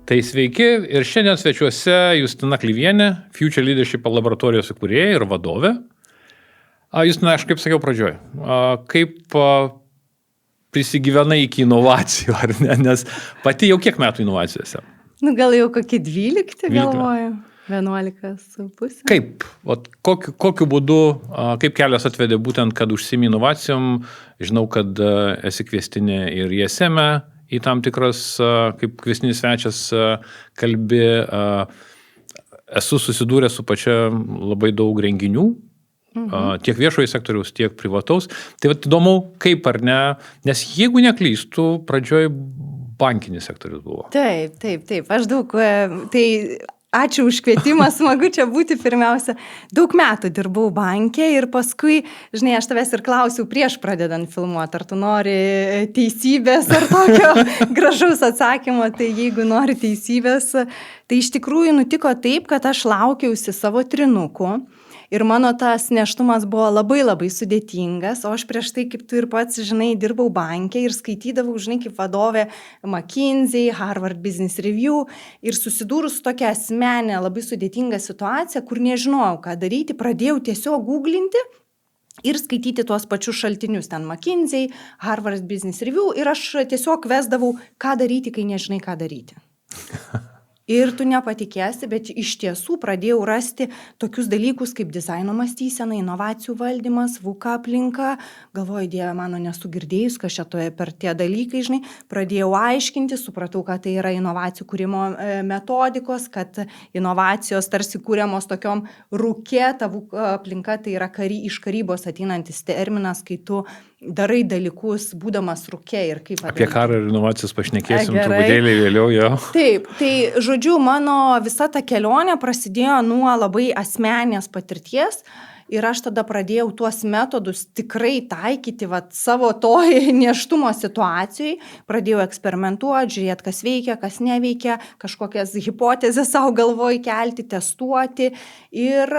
Tai sveiki ir šiandien svečiuose Justina Klyvienė, Future Leadership laboratorijos įkūrėja ir vadovė. Justina, aš kaip sakiau pradžioj, kaip prisigyvenai iki inovacijų, ar ne? Nes pati jau kiek metų inovacijose? Gal jau kokie 12 galvoju, 11,5. Kaip? Kokiu būdu, kaip kelias atvedė būtent, kad užsiimi inovacijom? Žinau, kad esi kviestinė ir ISM į tam tikras, kaip kviestinis svečias kalbi, esu susidūręs su pačia labai daug renginių, tiek viešojo sektoriaus, tiek privataus. Tai įdomu, kaip ar ne, nes jeigu neklystų, pradžioj bankinis sektorius buvo. Taip, aš daug, tai ačiū už kvietimą, smagu čia būti pirmiausia. Daug metų dirbau banke ir paskui, žinai, aš tavęs ir klausiau prieš pradedant filmuoti, ar tu nori teisybės ar tokio gražaus atsakymo, tai jeigu nori teisybės, tai iš tikrųjų nutiko taip, kad aš laukiausi savo trinukų. Ir mano tas neštumas buvo labai sudėtingas, o aš prieš tai, kaip tu ir pats, žinai, dirbau banke ir skaitydavau, žinai, kaip vadovė McKinsey, Harvard Business Review ir susidūrus su tokia asmenė labai sudėtinga situacija, kur nežinojau, ką daryti, pradėjau tiesiog googlinti ir skaityti tuos pačius šaltinius, ten McKinsey, Harvard Business Review ir aš tiesiog vesdavau, ką daryti, kai nežinai, ką daryti. Ir tu nepatikėsi, bet iš tiesų pradėjau rasti tokius dalykus kaip dizaino mąstysena, inovacijų valdymas, VUCA aplinka. Galvoju, Dieve, mano nesu girdėjus, kas čia per tie dalykai, žinai. Pradėjau aiškinti, supratau, kad tai yra inovacijų kūrimo metodikos, kad inovacijos tarsi kūriamos tokiom rūke, ta VUCA aplinka tai yra iš karybos ateinantis terminas, kai tu darai dalykus, būdamas rūke ir kaip padaryti. Apie karą ir inovacijas pašnekėsim truputėlį vėliau jau. Taip, tai žodžiu, mano visa ta kelionė prasidėjo nuo labai asmenės patirties ir aš tada pradėjau tuos metodus tikrai taikyti savo toj nėštumo situacijai, pradėjau eksperimentuoti, žiūrėti, kas veikia, kas neveikia, kažkokias hipotezes savo galvoj kelti, testuoti ir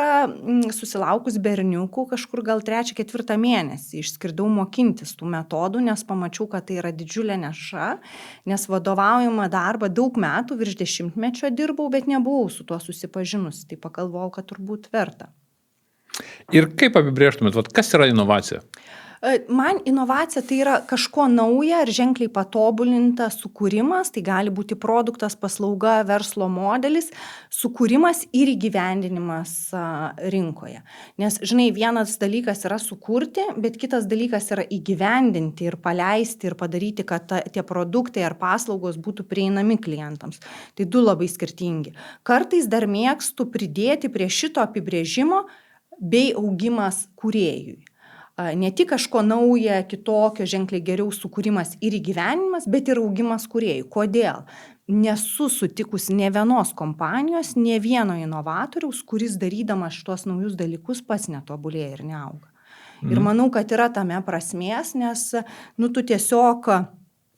susilaukus berniukų kažkur gal 3-4 mėnesį išskridau mokintis tų metodų, nes pamačiau, kad tai yra didžiulė neša, nes vadovaujama darbą daug metų, virš 10 dirbau, bet nebuvau su tuo susipažinusi, tai pagalvojau, kad turbūt verta. Ir kaip apibrėžtumėt, kas yra inovacija? Man inovacija tai yra kažko nauja ir ženkliai patobulinta sukūrimas, tai gali būti produktas, paslauga, verslo modelis, sukūrimas ir įgyvendinimas rinkoje. Nes, žinai, vienas dalykas yra sukurti, bet kitas dalykas yra įgyvendinti ir paleisti ir padaryti, kad tie produktai ar paslaugos būtų prieinami klientams. Tai du labai skirtingi. Kartais dar mėgstu pridėti prie šito apibrėžimo bei augimas kūrėjui. Ne tik kažko nauja, kitokio, ženkliai geriau sukūrimas ir įgyvenimas, bet ir augimas kūrėjui. Kodėl? Nesu sutikus ne vienos kompanijos, ne vieno inovatoriaus, kuris darydamas šitos naujus dalykus pats netobulėja ir neauga. Ir manau, kad yra tame prasmės, nes tu tiesiog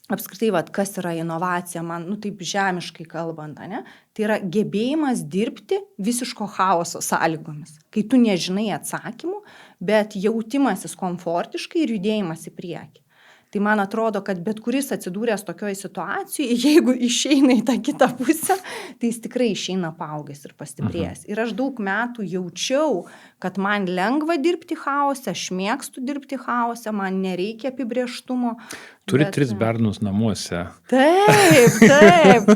apskritai, kas yra inovacija, man, taip žemiškai kalbant, ne? Tai yra gebėjimas dirbti visiško chaoso sąlygomis, kai tu nežinai atsakymų, bet jautimasis komfortiškai ir judėjimas į priekį. Tai man atrodo, kad bet kuris atsidūręs tokioje situacijoje, jeigu išeina į tą kitą pusę, tai jis tikrai išeina paaugęs ir pastiprėjęs. Ir aš daug metų jaučiau, kad man lengva dirbti chaose, aš mėgstu dirbti chaose, man nereikia apibrėžtumo. Turi 3 bernus namuose. Taip.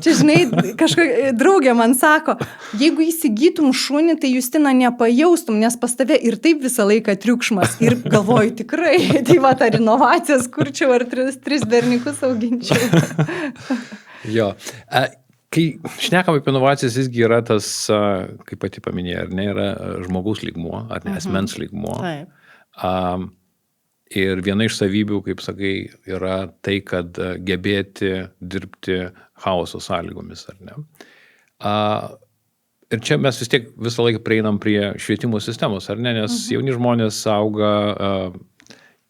Čia, žinai, kažkokia draugė man sako, jeigu įsigytum šunį, tai Justina nepajaustum, nes pas tave ir taip visą laiką triukšmas. Ir galvoju, tikrai, tai ar inovacijas kurčiau, ar 3 berniukus auginčiau. Jo. Kai šnekam apie inovacijas, visgi yra tas, kaip pati paminėjai, ar ne, yra žmogaus lygmuo, ar ne, asmens lygmuo. Taip. Ir viena iš savybių, kaip sakai, yra tai, kad gebėti dirbti chaoso sąlygomis, ar ne. Ir čia mes vis tiek visą laiką prieinam prie švietimo sistemos, ar ne, nes jauni žmonės auga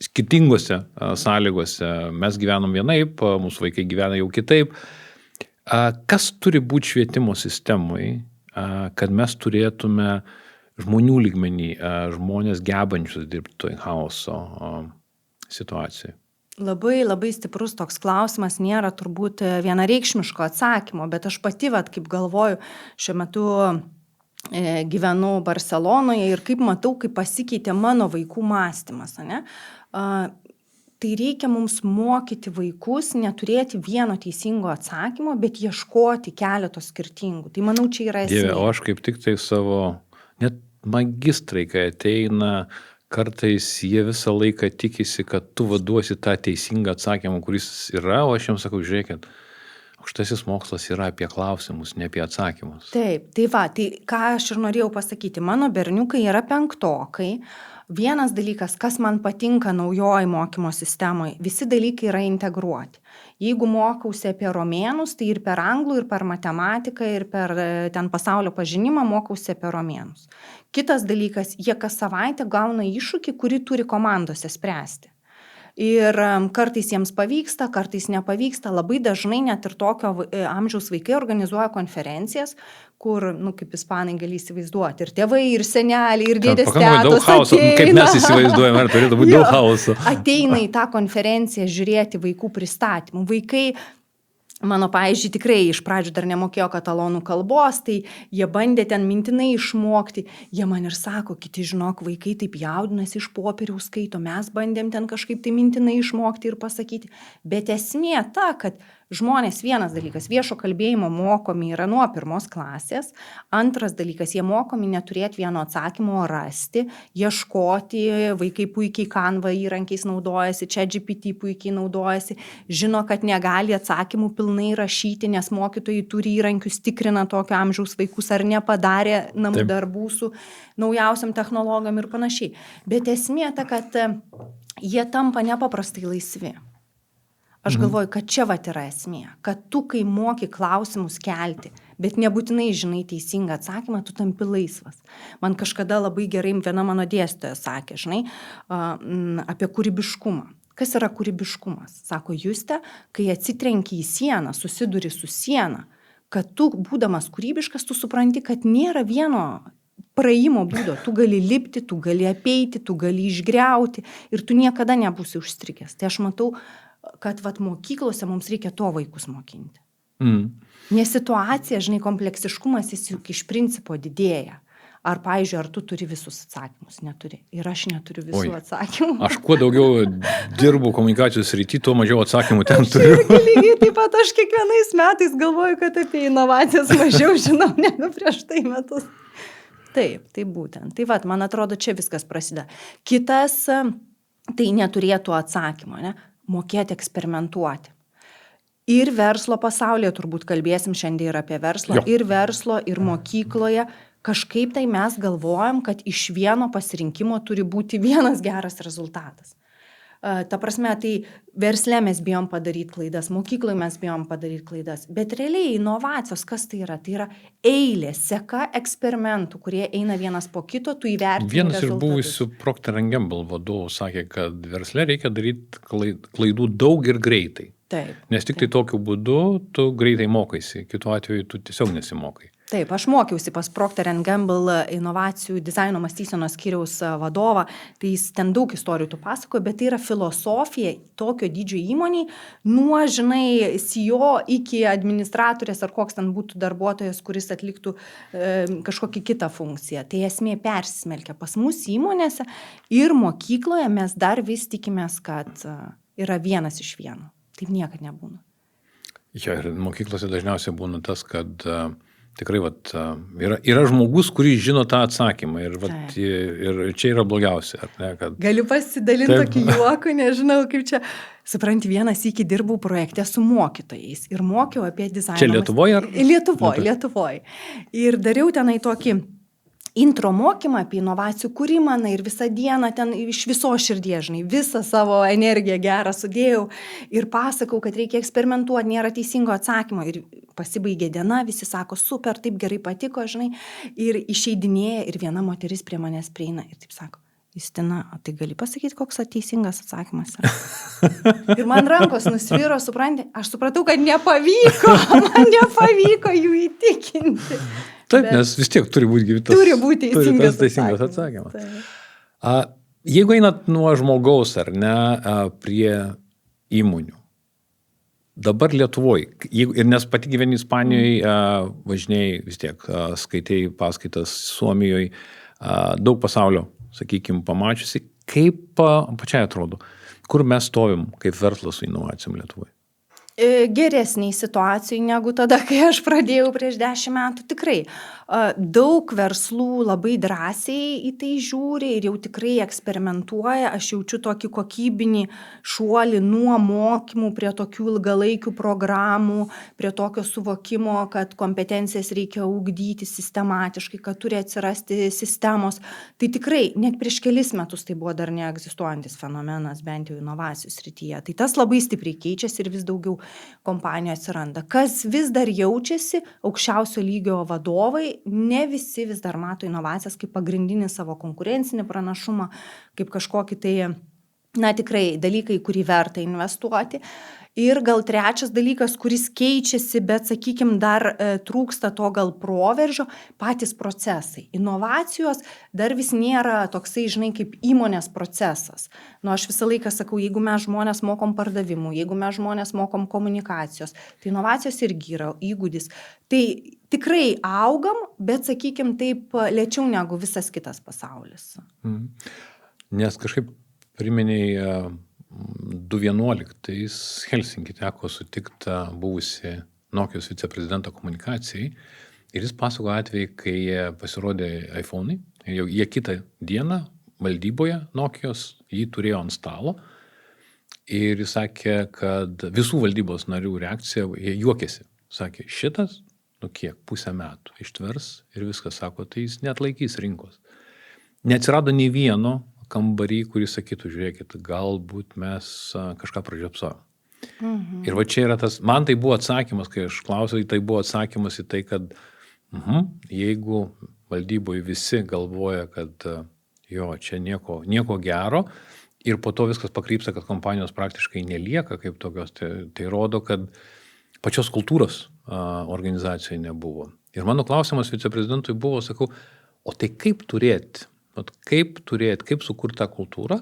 skirtingose sąlygose. Mes gyvenam vienaip, mūsų vaikai gyvena jau kitaip. Kas turi būti švietimo sistemai, kad mes turėtume žmonių lygmenį, žmonės gebančius dirbti toj chaoso situacijai? Labai, labai stiprus toks klausimas, nėra turbūt vienareikšmiško atsakymo, bet aš pati, kaip galvoju, šiuo metu gyvenu Barcelonoje ir kaip matau, kaip pasikeitė mano vaikų mąstymas. Ne? Tai reikia mums mokyti vaikus, neturėti vieno teisingo atsakymo, bet ieškoti keletos skirtingų. Tai manau, čia yra esmė. Dieve, o aš kaip tik tai savo, net magistrai, kai ateina, kartais jie visą laiką tikisi, kad tu vaduosi tą teisingą atsakymą, kuris yra, o aš jiems sakau, žiūrėkit, aukštasis mokslas yra apie klausimus, ne apie atsakymus. Taip, tai ką aš ir norėjau pasakyti, mano berniukai yra 5-okai. Vienas dalykas, kas man patinka naujoji mokymo sistemoje, visi dalykai yra integruoti. Jeigu mokausi apie romėnus, tai ir per anglų, ir per matematiką, ir per ten pasaulio pažinimą mokausi apie romėnus. Kitas dalykas, jie kas savaitę gauna iššūkį, kurį turi komandose spręsti. Ir kartais jiems pavyksta, kartais nepavyksta. Labai dažnai net ir tokio amžiaus vaikai organizuoja konferencijas, kur, kaip ispanai gali įsivaizduoti, ir tėvai, ir seneliai, ir dėdės tetos ateina. Kaip mes įsivaizduojame, ar turėtų būti daug chaoso. Ateina į tą konferenciją žiūrėti vaikų pristatymų. Vaikai, mano, pavyzdžiui, tikrai iš pradžių dar nemokėjo katalonų kalbos, tai jie bandė ten mintinai išmokti. Jie man ir sako, kiti, žinok, vaikai taip jaudinasi iš popieriaus skaito, mes bandėm ten kažkaip tai mintinai išmokti ir pasakyti. Bet esmė ta, kad žmonės, vienas dalykas, viešo kalbėjimo mokomi yra nuo 1 klasės, antras dalykas, jie mokomi neturėti vieno atsakymo, rasti, ieškoti, vaikai puikiai Canva įrankiais naudojasi, ChatGPT puikiai naudojasi, žino, kad negali atsakymų pilnai rašyti, nes mokytojai turi įrankius, tikrina tokio amžiaus vaikus, ar nepadarė namų darbų su naujausiam technologijom ir panašiai. Bet esmė ta, kad jie tampa nepaprastai laisvi. Aš galvoju, kad čia yra esmė, kad tu, kai moki klausimus kelti, bet nebūtinai žinai teisingą atsakymą, tu tampi laisvas. Man kažkada labai gerai viena mano dėstytoja sakė, žinai, apie kūrybiškumą. Kas yra kūrybiškumas? Sako, Juste, kai atsitrenki į sieną, susiduri su siena, kad tu, būdamas kūrybiškas, tu supranti, kad nėra vieno praėjimo būdo. Tu gali lipti, tu gali apeiti, tu gali išgriauti ir tu niekada nebūsi užstrigęs. Tai aš matau, kad mokyklose mums reikia to vaikus mokinti. Nes situacija, žinai, kompleksiškumas jis juk iš principo didėja. Ar, pavyzdžiui, ar tu turi visus atsakymus? Neturi. Ir aš neturiu visų atsakymų. Aš kuo daugiau dirbu komunikacijos srity, tuo mažiau atsakymų ten turiu. Lygiai taip pat aš kiekvienais metais galvoju, kad apie inovacijas mažiau žinau negu prieš tai metus. Taip, tai būtent. Tai man atrodo, čia viskas prasideda. Kitas, tai neturėtų atsakymo, ne? Mokėti eksperimentuoti. Ir verslo pasaulyje, turbūt kalbėsim šiandien ir apie verslo, ir verslo, ir mokykloje. Kažkaip tai mes galvojam, kad iš vieno pasirinkimo turi būti vienas geras rezultatas. Ta prasme, tai versle mes bijom padaryti klaidas, mokykloje mes bijom padaryti klaidas, bet realiai inovacijos, kas tai yra? Tai yra eilė, seka eksperimentų, kurie eina vienas po kito, tu įvertini Vienas rezultatus. iš buvusių Procter & Gamble vadovų sakė, kad versle reikia daryti klaidų daug ir greitai. Taip. Nes tik tai tokiu būdu tu greitai mokaisi, kitu atveju tu tiesiog nesimokai. Taip, aš mokiausi pas Procter & Gamble inovacijų dizaino mąstysenos skyriaus vadovą, tai jis ten daug istorijų tu pasakojo, bet tai yra filosofija tokio dydžio įmoniai, nuo, žinai, CEO iki administratorės ar koks ten būtų darbuotojas, kuris atliktų kažkokį kitą funkciją. Tai esmė persismelkia pas mus įmonėse ir mokykloje mes dar vis tikimės, kad yra vienas iš vieno. Taip niekad nebūna. Ja, ir mokyklose dažniausiai būna tas, kad tikrai yra žmogus, kuris žino tą atsakymą ir čia yra blogiausia. Ar ne, kad... Galiu pasidalinti tokį juoką, nežinau kaip čia. Supranti, vienas iki dirbau projekte su mokytojais ir mokiau apie dizainą. Čia Lietuvoje? Lietuvoje. Ir dariau tenai tokį intro mokymą apie inovacijų kūrimą ir visą dieną ten iš viso širdies, žinai, visą savo energiją gerą sudėjau ir pasakau, kad reikia eksperimentuoti, nėra teisingo atsakymo. Ir pasibaigė diena, visi sako, super, taip gerai patiko, žinai, ir išeidinėja ir viena moteris prie manęs prieina ir taip sako, Justina, tai gali pasakyti, koks teisingas atsakymas yra? Ir man rankos nusviro, supranti, aš supratau, kad man nepavyko jų įtikinti. Taip, nes vis tiek turi būti teisingas atsakymas. Jeigu einat nuo žmogaus, ar ne, prie įmonių. Dabar Lietuvoje, ir nes pati gyveni Ispanijoje, važinėjai vis tiek, skaitėjai paskaitas Suomijoje, daug pasaulio, sakykime, pamačiusi, kaip pačiai atrodo, kur mes stovim kaip verslas su inovacijom Lietuvoje. Geresniai situacijai negu tada, kai aš pradėjau prieš 10 metų. Tikrai daug verslų labai drąsiai į tai žiūri ir jau tikrai eksperimentuoja. Aš jaučiu tokį kokybinį šuolį nuo mokymų prie tokių ilgalaikių programų, prie tokio suvokimo, kad kompetencijas reikia ugdyti sistematiškai, kad turi atsirasti sistemos. Tai tikrai net prieš kelis metus tai buvo dar neegzistuojantis fenomenas, bent jau inovacijų srityje. Tai tas labai stipriai keičiasi ir vis daugiau kompanijų atsiranda. Kas vis dar jaučiasi, aukščiausio lygio vadovai, ne visi vis dar mato inovacijas kaip pagrindinį savo konkurencinį pranašumą, kaip kažkokį tai, tikrai dalykai, kurį verta investuoti. Ir gal trečias dalykas, kuris keičiasi, bet, sakykime, dar trūksta to gal proveržio, patys procesai. Inovacijos dar vis nėra toksai, kaip įmonės procesas. Aš visą laiką sakau, jeigu mes žmonės mokom pardavimų, jeigu mes žmonės mokom komunikacijos, tai inovacijos irgi yra įgūdis. Tai tikrai augam, bet, sakykime, taip lėčiau negu visas kitas pasaulis. Nes kažkaip priminėjai 2011 Helsinki teko sutikti buvusi Nokijos viceprezidento komunikacijai ir jis pasakojo atvejį, kai pasirodė iPhone'ai ir jau jie kitą dieną valdyboje Nokijos jį turėjo ant stalo ir jis sakė, kad visų valdybos narių reakcija, jie juokėsi. Sakė, šitas, kiek, pusę metų ištvers ir viskas, sako, tai jis neatlaikys rinkos. Neatsirado nei vieno kambarį, kuris sakytų, žiūrėkit, galbūt mes kažką pražiopsojom. Ir va čia yra tas, man tai buvo atsakymas, kai aš klausiau, tai buvo atsakymas į tai, kad jeigu valdyboje visi galvoja, kad jo, čia nieko gero ir po to viskas pakrypsta, kad kompanijos praktiškai nelieka kaip tokios, tai rodo, kad pačios kultūros organizacijoje nebuvo. Ir mano klausimas viceprezidentui buvo, sakau, o tai kaip turėti, kaip sukurti tą kultūrą,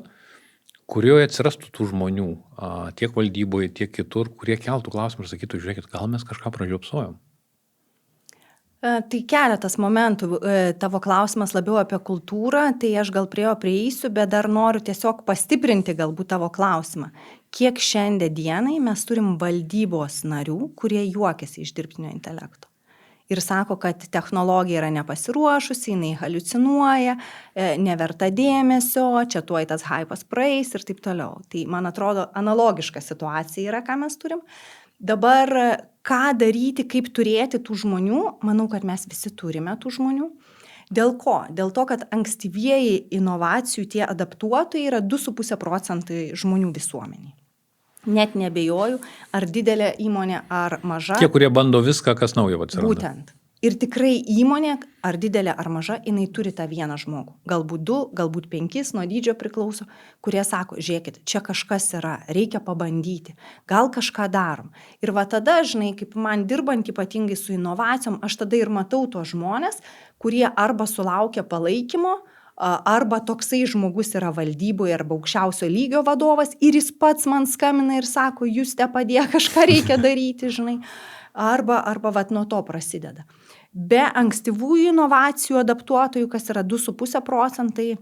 kurioje atsirastų tų žmonių, tiek valdyboje, tiek kitur, kurie keltų klausimą ir sakytų, žiūrėkit, gal mes kažką pražiopsojom. Tai keletas momentų. Tavo klausimas labiau apie kultūrą, tai aš gal prie jo prieisiu, bet dar noriu tiesiog pastiprinti galbūt tavo klausimą. Kiek šiandien dienai mes turim valdybos narių, kurie juokiasi iš dirbtinio intelekto? Ir sako, kad technologija yra nepasiruošusi, jinai haliucinuoja, neverta dėmesio, čia tuoj tas hypas praeis ir taip toliau. Tai, man atrodo, analogiška situacija yra, ką mes turim. Dabar, ką daryti, kaip turėti tų žmonių, manau, kad mes visi turime tų žmonių. Dėl ko? Dėl to, kad ankstyvieji inovacijų tie adaptuotojai yra 2,5% žmonių visuomeniai. Net nebejoju, ar didelė įmonė, ar maža. Tie, kurie bando viską, kas naujo atsiranda. Būtent. Ir tikrai įmonė, ar didelė, ar maža, jinai turi tą vieną žmogų. Galbūt 2, galbūt 5, nuo dydžio priklauso, kurie sako, žiūrėkit, čia kažkas yra, reikia pabandyti, gal kažką darom. Ir va tada, kaip man dirbant ypatingai su inovacijom, aš tada ir matau tuos žmonės, kurie arba sulaukia palaikymo, arba toksai žmogus yra valdyboje arba aukščiausio lygio vadovas ir jis pats man skambina ir sako, jūs te padėk, kažką reikia daryti, arba vat nuo to prasideda. Be ankstyvųjų inovacijų adaptuotojų, kas yra 2,5%,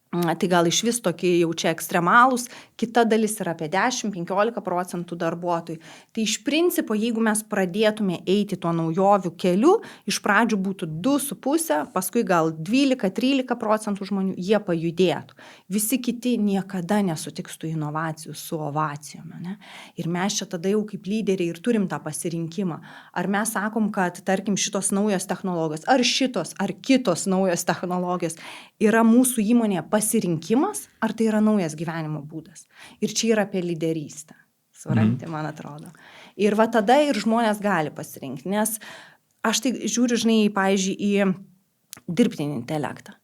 tai gal iš vis tokie jau čia ekstremalūs, kita dalis yra apie 10-15% darbuotojų. Tai iš principo, jeigu mes pradėtume eiti tuo naujovių keliu, iš pradžių būtų 2,5, paskui gal 12-13% žmonių, jie pajudėtų. Visi kiti niekada nesutiks tų inovacijų su ovacijom. Ne? Ir mes čia tada jau kaip lyderiai ir turim tą pasirinkimą. Ar mes sakom, kad tarkim šitos naujos technologijos, ar šitos, ar kitos naujos technologijos yra mūsų įmonėje pasirinkimas, ar tai yra naujas gyvenimo būdas. Ir čia yra apie lyderystę, supranti, man atrodo. Ir va tada ir žmonės gali pasirinkti, nes aš tai žiūriu, pavyzdžiui, į dirbtinį intelektą.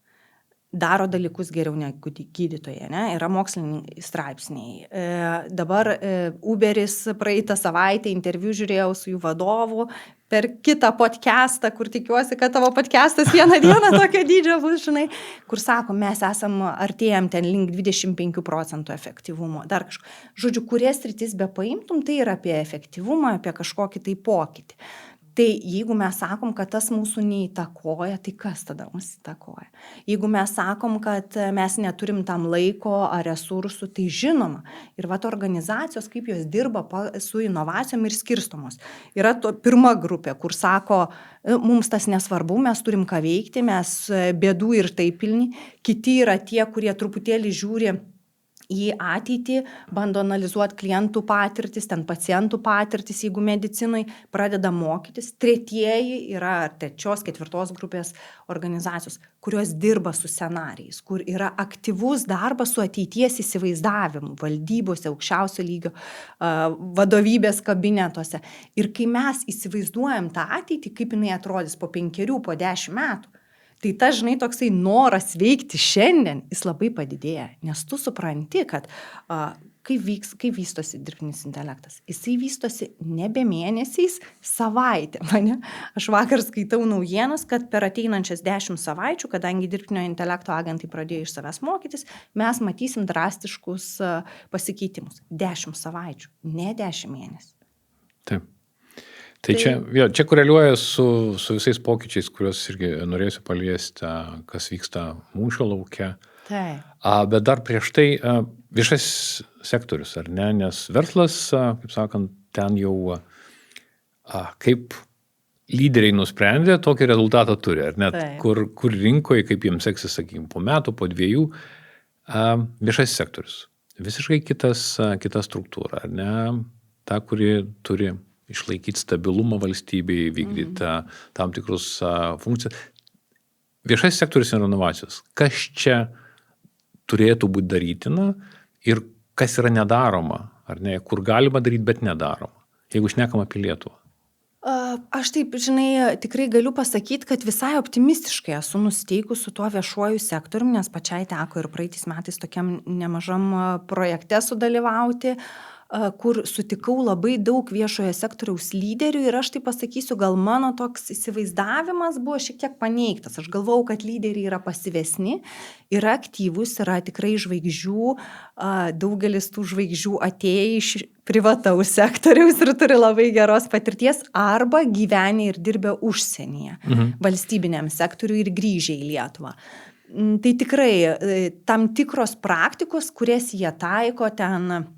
Daro dalykus geriau negu gydytojai, ne? Yra moksliniai straipsniai. Dabar Uberis praeitą savaitę interviu žiūrėjau su jų vadovu, per kitą podcastą, kur tikiuosi, kad tavo podcastas vieną dieną tokio dydžio bus, žinai, kur sako, mes artėjam ten link 25% efektyvumo, dar kažko. Žodžiu, kurias sritis be paimtum, tai yra apie efektyvumą, apie kažkokį tai pokytį. Tai jeigu mes sakom, kad tas mūsų neįtakoja, tai kas tada mūsų įtakoja? Jeigu mes sakom, kad mes neturim tam laiko ar resursų, tai žinoma. Ir organizacijos, kaip jos dirba su inovacijom ir skirstomos. Yra pirma grupė, kur sako, mums tas nesvarbu, mes turim ką veikti, mes bėdų ir taip pilni. Kiti yra tie, kurie truputėlį žiūri į ateitį, bando analizuoti klientų patirtis, ten pacientų patirtis, jeigu medicinai pradeda mokytis. Tretieji yra trečios, ketvirtos grupės organizacijos, kurios dirba su scenarijais, kur yra aktyvus darbas su ateities įsivaizdavimu, valdybose, aukščiausio lygio vadovybės kabinetuose. Ir kai mes įsivaizduojam tą ateitį, kaip jinai atrodys po 5, po 10 metų, tai ta, žinai, toksai noras veikti šiandien, jis labai padidėja, nes tu supranti, kad kaip vystosi dirbtinis intelektas. Jisai vystosi nebe mėnesiais, savaitę. Aš vakar skaitau naujienas, kad per ateinančias 10 savaičių, kadangi dirbtinio intelekto agentai pradėjo iš savęs mokytis, mes matysim drastiškus pasikeitimus. 10 savaičių, ne 10 mėnesių. Taip. Tai čia koreliuoja su visais pokyčiais, kuriuos irgi norėsiu paliesti, kas vyksta mūšio lauke. Taip. Bet dar prieš tai viešas sektorius, ar ne? Nes verslas, kaip sakant, ten jau kaip lyderiai nusprendė, tokį rezultatą turi, ar ne? Kur rinkoje, kaip jiems seksis, sakykime, po metų, po 2, viešas sektorius. Visiškai kita struktūra, ar ne? Ta, kuri turi išlaikyti stabilumą valstybėje, vykdyti tam tikrus funkcijas. Viešasis sektorius ir inovacijos. Kas čia turėtų būti darytina ir kas yra nedaroma, ar ne? Kur galima daryti, bet nedaroma, jeigu šnekam apie Lietuvą. Aš taip, žinai, tikrai galiu pasakyti, kad visai optimistiškai esu nusiteikus su tuo viešuoju sektoriumi, nes pačiai teko ir praeitais metais tokiam nemažam projekte sudalyvauti, kur sutikau labai daug viešojo sektoriaus lyderių ir aš tai pasakysiu, gal mano toks įsivaizdavimas buvo šiek tiek paneigtas. Aš galvojau, kad lyderiai yra pasyvesni, yra aktyvūs, yra tikrai žvaigždžių, daugelis tų žvaigždžių atėjo iš privataus sektoriaus ir turi labai geros patirties, arba gyvenę ir dirbę užsienyje, valstybiniam sektoriui ir grįžę į Lietuvą. Tai tikrai tam tikros praktikos, kurias jie taiko ten,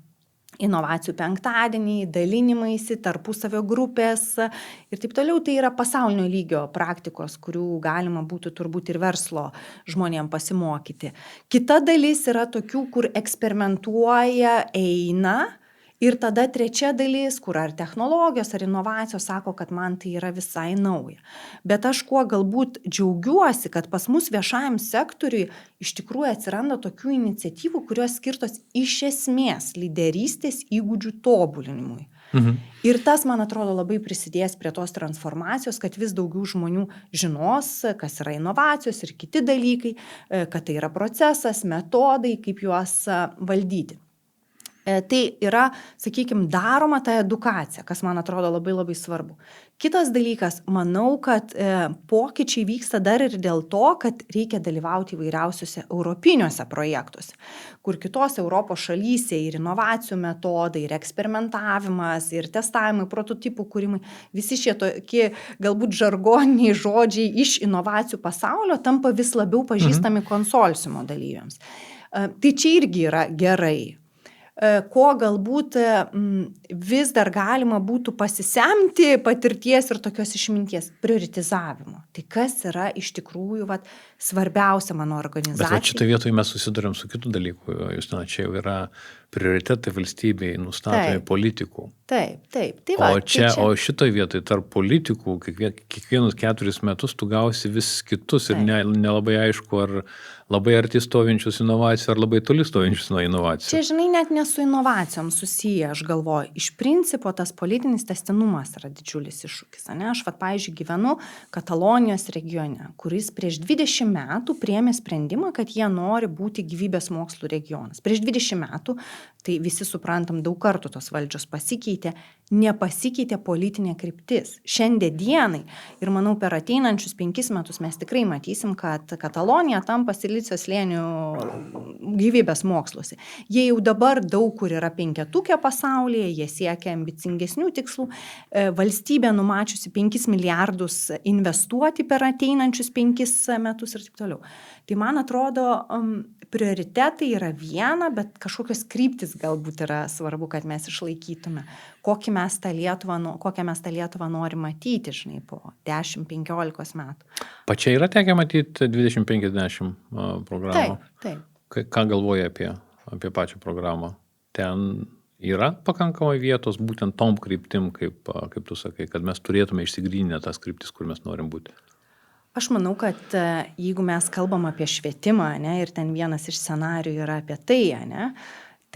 inovacijų penktadieniai, dalinimaisi, tarpusavio grupės ir taip toliau, tai yra pasaulinio lygio praktikos, kurių galima būtų turbūt ir verslo žmonėm pasimokyti. Kita dalis yra tokių, kur eksperimentuoja, eina. Ir tada trečia dalis, kur ar technologijos, ar inovacijos sako, kad man tai yra visai nauja. Bet aš kuo galbūt džiaugiuosi, kad pas mus viešajam sektoriui iš tikrųjų atsiranda tokių iniciatyvų, kurios skirtos iš esmės lyderystės įgūdžių tobulinimui. Ir tas, man atrodo, labai prisidės prie tos transformacijos, kad vis daugiau žmonių žinos, kas yra inovacijos ir kiti dalykai, kad tai yra procesas, metodai, kaip juos valdyti. Tai yra, sakykime, daroma ta edukacija, kas man atrodo labai labai svarbu. Kitas dalykas, manau, kad pokyčiai vyksta dar ir dėl to, kad reikia dalyvauti įvairiausiuose europiniuose projektuose, kur kitos Europos šalyse ir inovacijų metodai, ir eksperimentavimas, ir testavimai, prototipų kūrimai, visi šie tokie galbūt žargoniniai žodžiai iš inovacijų pasaulio tampa vis labiau pažįstami konsorciumo dalyviams. Tai čia irgi yra gerai. Ko galbūt vis dar galima būtų pasisemti patirties ir tokios išminties prioritizavimo. Tai kas yra iš tikrųjų svarbiausia mano organizacijai. Bet šitoje vietoje mes susidurėm su kitų dalykų. Justina, čia jau yra prioritetai valstybei nustatomi politikų. Taip. O šitoje vietoje tarp politikų kiekvienus 4 metus tu gausi vis kitus ir nelabai aišku, ar labai arti stovinčius inovacijų, ar labai toli stovinčius nuo inovacijų. Čia, žinai, net ne su inovacijom susiję, aš galvoju. Iš principo tas politinis tęstinumas yra didžiulis iššūkis. Aš, pavyzdžiui, gyvenu Katalonijos regione, kuris prieš 20 metų priėmė sprendimą, kad jie nori būti gyvybės mokslų regionas. Prieš 20 metų tai visi suprantam, daug kartų tos valdžios pasikeitė, nepasikeitė politinė kryptis. Šiandien dienai ir manau per ateinančius 5 metus mes tikrai matysim, kad Katalonija tampa Silicio slėnių gyvybės moksluose. Jie jau dabar daug kur yra 5-tuke pasaulyje, jie siekia ambicingesnių tikslų. Valstybė numačiusi 5 milijardus investuoti per ateinančius 5 metus ir taip toliau. Tai man atrodo, prioritetai yra viena, bet kažkokios kryptis galbūt yra svarbu, kad mes išlaikytume. Kokią mes tą Lietuvą norim matyti, žinai, po 10-15 metų. Pačiai yra tekę matyti 2050 programą? Taip. Ką galvoja apie pačią programą? Ten yra pakankamai vietos būtent tom kryptim, kaip tu sakai, kad mes turėtume išsigryninę tas kryptis, kur mes norim būti? Aš manau, kad jeigu mes kalbam apie švietimą, ne, ir ten vienas iš scenarijų yra apie tai, ne,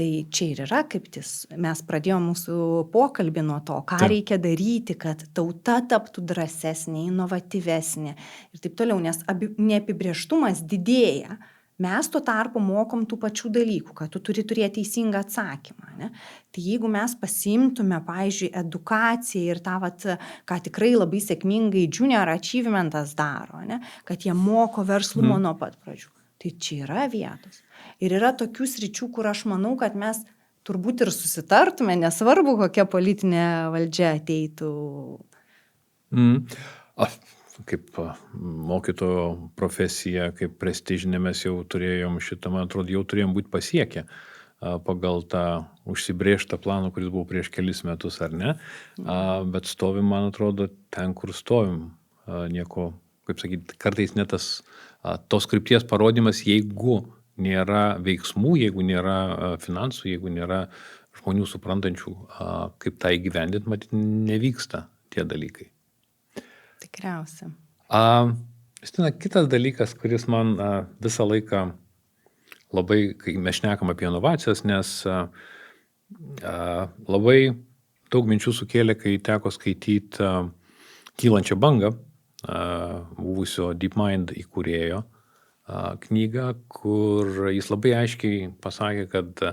tai čia ir yra kryptis. Mes pradėjome mūsų pokalbį nuo to, ką reikia daryti, kad tauta taptų drąsesnė, inovatyvesnė ir taip toliau, nes neapibrėžtumas didėja. Mes tuo tarpu mokom tų pačių dalykų, kad tu turi turėti teisingą atsakymą. Ne? Tai jeigu mes pasimtume, pavyzdžiui, edukaciją ir tą, ką tikrai labai sėkmingai Junior Achievementas daro, ne? Kad jie moko verslumo nuo pat pradžių, tai čia yra vietos. Ir yra tokių sričių, kur aš manau, kad mes turbūt ir susitartume, nesvarbu, kokia politinė valdžia ateitų. Kaip mokytojo profesija, kaip prestižinė mes jau turėjom šitą, man atrodo, jau turėjom būti pasiekę pagal tą užsibrėžtą planą, kuris buvo prieš kelis metus, ar ne? Bet stovim, man atrodo, ten, kur stovim. Nieko, kaip sakyti, kartais net tos krypties parodimas, jeigu nėra veiksmų, jeigu nėra finansų, jeigu nėra žmonių suprantančių, kaip tą įgyvendinti, matyt, nevyksta tie dalykai. Tikriausia. Justina, kitas dalykas, kuris man visą laiką labai, kai mes šnekam apie inovacijas, nes labai daug minčių sukėlė, kai teko skaityti Kylančią bangą, buvusio DeepMind įkūrėjo knygą, kur jis labai aiškiai pasakė, kad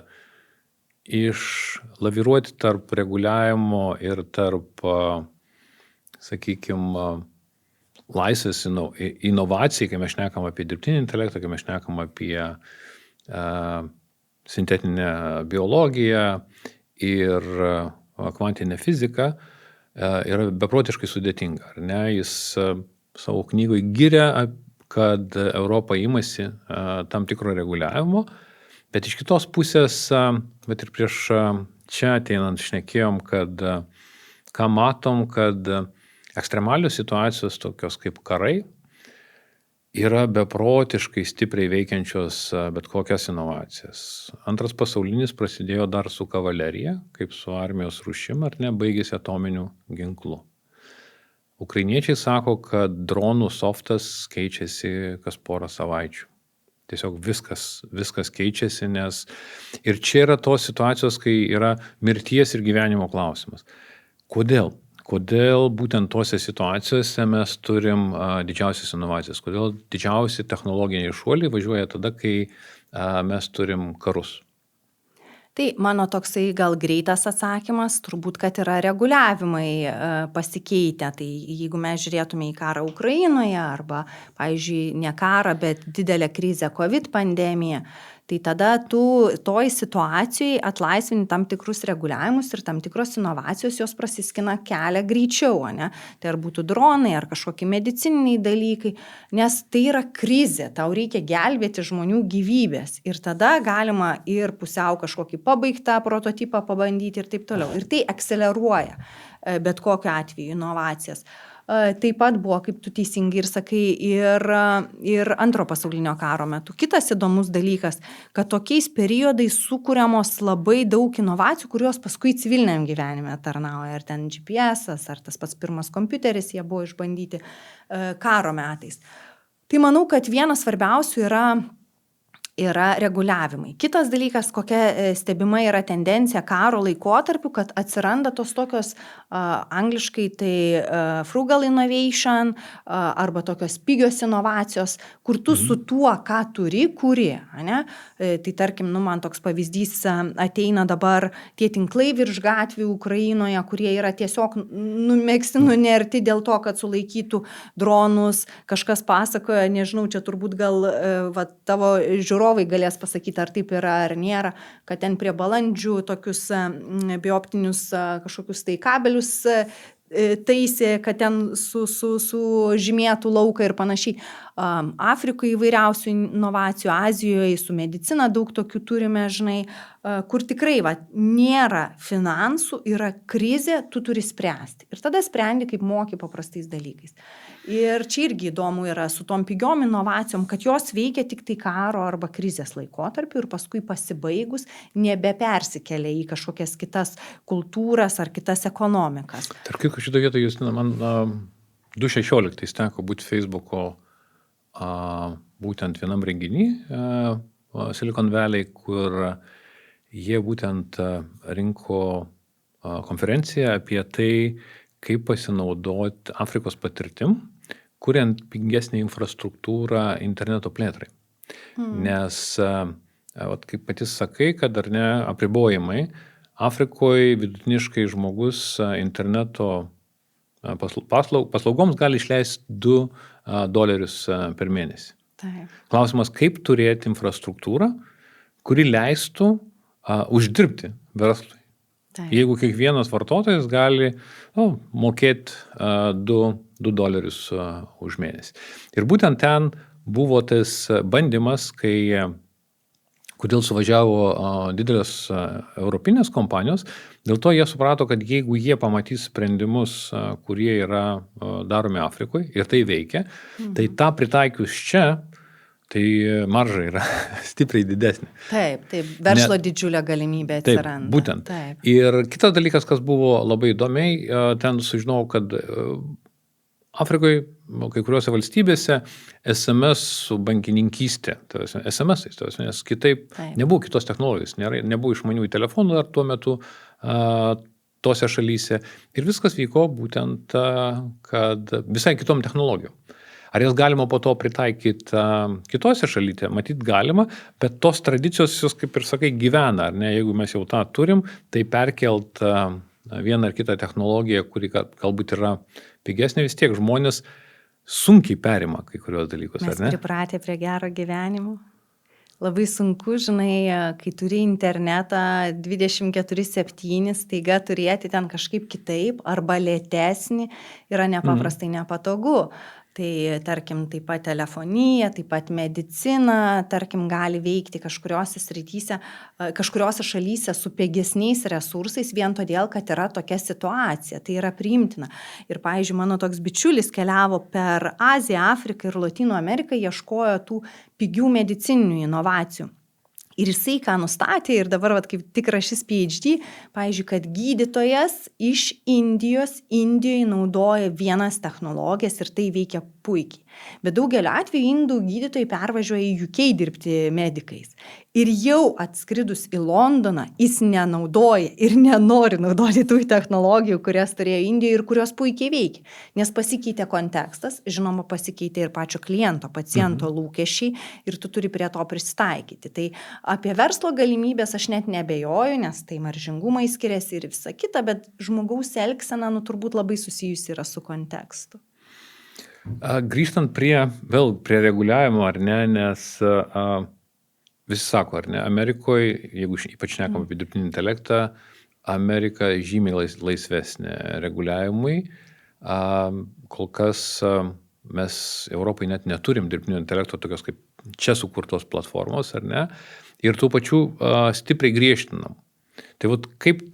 išlaviruoti tarp reguliavimo ir tarp sakykime, laisvės inovacijai, kai mes šnekam apie dirbtinį intelektą, kai mes šnekam apie sintetinę biologiją ir kvantinę fiziką, yra beprotiškai sudėtinga. Ar ne? Jis savo knygoje giria, kad Europa imasi tam tikro reguliavimo, bet iš kitos pusės, bet ir prieš čia ateinant šnekėjom, kad ką matom, kad ekstremalios situacijos, tokios kaip karai, yra beprotiškai stipriai veikiančios bet kokias inovacijas. Antras pasaulinis prasidėjo dar su kavalerija, kaip su armijos rūšim, ar ne, baigėsi atominiu ginklu. Ukrainiečiai sako, kad dronų softas keičiasi kas porą savaičių. Tiesiog viskas keičiasi, nes ir čia yra tos situacijos, kai yra mirties ir gyvenimo klausimas. Kodėl? Kodėl būtent tose situacijose mes turim didžiausias inovacijas? Kodėl didžiausi technologiniai šuoliai važiuoja tada, kai mes turim karus? Tai mano toksai gal greitas atsakymas, turbūt, kad yra reguliavimai pasikeitę. Tai jeigu mes žiūrėtume į karą Ukrainoje arba, pavyzdžiui, ne karą, bet didelę krizę COVID pandemiją, tai tada tu toj situacijai atlaisvini tam tikrus reguliavimus ir tam tikros inovacijos jos prasiskina kelią greičiau, ne? Tai ar būtų dronai, ar kažkokie medicininiai dalykai, nes tai yra krizė, tau reikia gelbėti žmonių gyvybės ir tada galima ir pusiau kažkokį pabaigtą prototipą pabandyti ir taip toliau. Ir tai akceleruoja bet kokiu atveju inovacijas. Taip pat buvo, kaip tu teisingai ir sakai, ir antro pasaulinio karo metu. Kitas įdomus dalykas, kad tokiais periodais sukūriamos labai daug inovacijų, kurios paskui civiliniam gyvenime tarnauja. Ar ten GPS, ar tas pats pirmas kompiuteris, jie buvo išbandyti karo metais. Tai manau, kad vienas svarbiausių yra yra reguliavimai. Kitas dalykas, kokia stebima yra tendencija karo laikotarpiu, kad atsiranda tos tokios angliškai tai frugal innovation arba tokios pigios inovacijos, kur tu su tuo, ką turi, kuri. Ne? Tai tarkim, man toks pavyzdys ateina dabar tie tinklai virš gatvių Ukrainoje, kurie yra tiesiog numegzti, nunerti dėl to, kad sulaikytų dronus. Kažkas pasakoja, nežinau, čia turbūt gal tavo žiūrovai galės pasakyti, ar taip yra, ar nėra, kad ten prie balandžių tokius bioptinius kažkokius tai kabelius taisė, kad ten sužymėtų lauką ir panašiai. Afrikoje įvairiausių inovacijų, Azijoje su medicina daug tokių turime, žinai, kur tikrai nėra finansų, yra krizė, tu turi spręsti. Ir tada sprendi, kaip moki paprastais dalykais. Ir čia irgi įdomu yra su tom pigiom inovacijom, kad jos veikia tik tai karo arba krizės laikotarpiu ir paskui pasibaigus nebepersikelia į kažkokias kitas kultūras ar kitas ekonomikas. Tarp kitko šito vietoje, Justina, man 2016 teko būti Facebooko būtent vienam renginį Silicon Valley, kur jie būtent rinko konferenciją apie tai, kaip pasinaudoti Afrikos patirtim, kuriant pigesnį infrastruktūrą interneto plėtrai. Nes, kaip patys sakai, kad ar ne apribojimai, Afrikoje vidutiniškai žmogus interneto paslaugoms gali išleisti $2 per mėnesį. Taip. Klausimas, kaip turėti infrastruktūrą, kuri leistų uždirbti verslui. Taip. Jeigu kiekvienas vartotojas gali mokėti $2 už mėnesį. Ir būtent ten buvo tas bandymas, kodėl suvažiavo didelės europinės kompanijos, dėl to jie suprato, kad jeigu jie pamatys sprendimus, kurie yra daromi Afrikoje ir tai veikia, tai tą pritaikius čia, tai marža yra stipriai didesnė. Taip, verslo didžiulė galimybė atsiranda. Taip, būtent. Taip. Ir kitas dalykas, kas buvo labai įdomiai, ten sužinau, kad Afrikoje, kai kuriuose valstybėse, SMS su bankininkystė, SMS-ais, nes kitaip nebuvo kitos technologijos, nebuvo išmaniųjų telefonų dar tuo metu tose šalyse. Ir viskas vyko būtent, kad visai kitom technologijom. Ar jas galima po to pritaikyti kitose šalyse? Matyt galima, bet tos tradicijos, jos, kaip ir sakai, gyvena, ar ne? Jeigu mes jau tą turim, tai perkelt vieną ar kitą technologiją, kuri galbūt yra pigesnė, vis tiek žmonės sunkiai perima kai kurios dalykus, ar ne? Mes pripratę prie gero gyvenimo. Labai sunku, žinai, kai turi internetą 24/7, staiga turėti ten kažkaip kitaip arba lėtesnį yra nepaprastai nepatogu. Tai tarkim taip pat telefonija, taip pat medicina, tarkim gali veikti kažkuriuose srityse, kažkuriuose šalyse su pigesniais resursais vien todėl, kad yra tokia situacija, tai yra priimtina. Ir pavyzdžiui, mano toks bičiulis keliavo per Aziją, Afriką ir Lotynų Ameriką, ieškojo tų pigių medicininių inovacijų. Ir jisai ką nustatė, ir dabar kaip tik rašys PhD, pavyzdžiui, kad gydytojas iš Indijoje naudoja vienas technologijas ir tai veikia puikiai. Bet daugeliu atveju indų gydytojai pervažiuoja į UK dirbti medikais. Ir jau atskridus į Londoną, jis nenaudoja ir nenori naudoti tų technologijų, kurias turėjo Indijoje ir kurios puikiai veikia. Nes pasikeitė kontekstas, žinoma, pasikeitė ir pačio kliento, paciento lūkesčiai ir tu turi prie to prisitaikyti. Tai apie verslo galimybės aš net nebejoju, nes tai maržingumai skiriasi ir visa kita, bet žmogaus elgsena turbūt labai susijusi yra su kontekstu. Grįžtant prie reguliavimo, ar ne, nes visi sako, ar ne, Amerikoje, jeigu ypač nekam apie dirbtinį intelektą, Amerika žymiai laisvesnė reguliavimui. Kol kas mes Europai net neturim dirbtinio intelekto tokios kaip čia sukurtos platformos, ar ne, ir tų pačių stipriai griežtinam. Tai kaip